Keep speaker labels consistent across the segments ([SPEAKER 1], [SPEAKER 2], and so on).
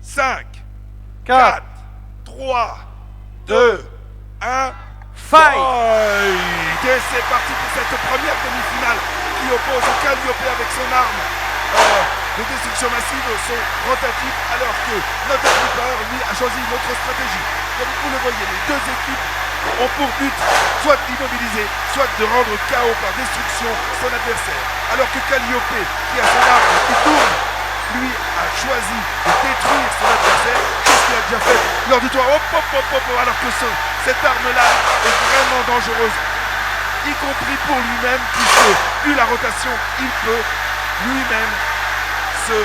[SPEAKER 1] 5,
[SPEAKER 2] 4,
[SPEAKER 1] 3, 2, 1.
[SPEAKER 2] fight!
[SPEAKER 1] Et c'est parti pour cette première demi-finale qui oppose Calliope avec son arme de destruction massive, son rotatif, alors que notre Flipper, lui, a choisi une autre stratégie. Comme vous le voyez, les deux équipes ont pour but soit d'immobiliser, soit de rendre KO par destruction son adversaire. Alors que Calliope, qui a son arme qui tourne, lui a choisi de détruire son adversaire. Qu'est-ce qu'il a déjà fait lors du tour? Alors que cette arme-là est vraiment dangereuse, y compris pour lui-même, puisque vu la rotation, il peut lui-même se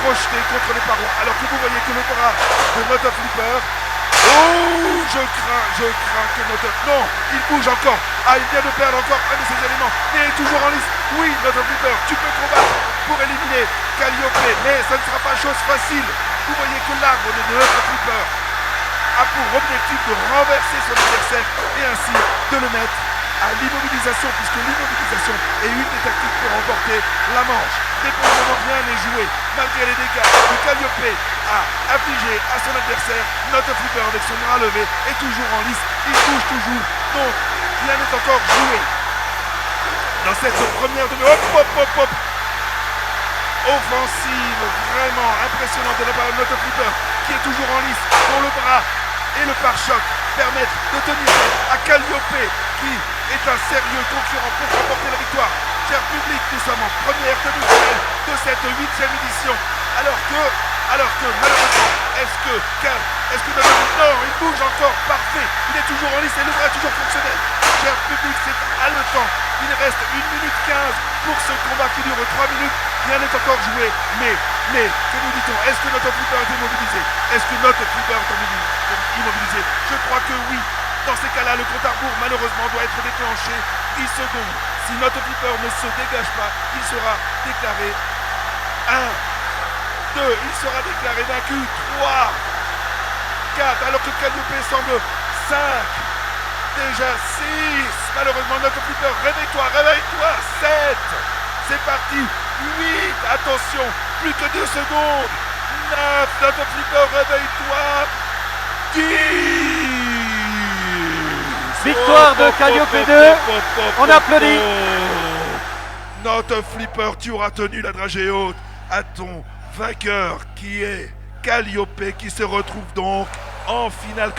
[SPEAKER 1] projeter contre les parois. Alors que vous voyez que le bras de notre Flipper, oh, je crains que notre... Non, il bouge encore. Ah, il vient de perdre encore un de ses éléments, mais il est toujours en lice. Oui, notre Flipper, tu peux combattre pour éliminer Calliope, mais ça ne sera pas chose facile. Vous voyez que l'arbre de notre Flipper a pour objectif de renverser son adversaire et ainsi de le mettre à l'immobilisation, puisque l'immobilisation est une des tactiques pour remporter la manche. Mais pour le moment, rien n'est joué, malgré les dégâts que Calliope a affligés à son adversaire. Notre Flipper, avec son bras levé, est toujours en lice, il bouge toujours, donc rien n'est encore joué. Dans cette première demi... Offensive vraiment impressionnante de la part de notre Flipper, qui est toujours en lice, dont le bras et le pare-choc permettent de tenir tête à Calliope, qui est un sérieux concurrent pour remporter la victoire. Cher public, nous sommes en première demi-finale de cette 8e édition. Alors que malheureusement, est-ce que notre... Non, il bouge encore, parfait. Il est toujours en lice et le bras est toujours fonctionnel. Cher public, c'est haletant. Il reste 1 minute 15 pour ce combat qui dure 3 minutes. Rien n'est encore joué. Mais, que nous dit-on? Est-ce que notre Flipper est immobilisé? Est-ce que notre Flipper est immobilisé? Je crois que oui. Dans ces cas-là, le compte à rebours, malheureusement, doit être déclenché 10 secondes. Si notre Flipper ne se dégage pas, il sera déclaré 1, 2, il sera déclaré vaincu, 3, 4, alors que Calliope semble 5, déjà 6, malheureusement notre Flipper, réveille-toi, 7, c'est parti, 8, attention, plus que 2 secondes, 9, notre Flipper, réveille-toi, 10.
[SPEAKER 2] Victoire de Calliope 2, on applaudit.
[SPEAKER 1] Notre Flipper, tu auras tenu la dragée haute à ton vainqueur qui est Calliope, qui se retrouve donc en finale.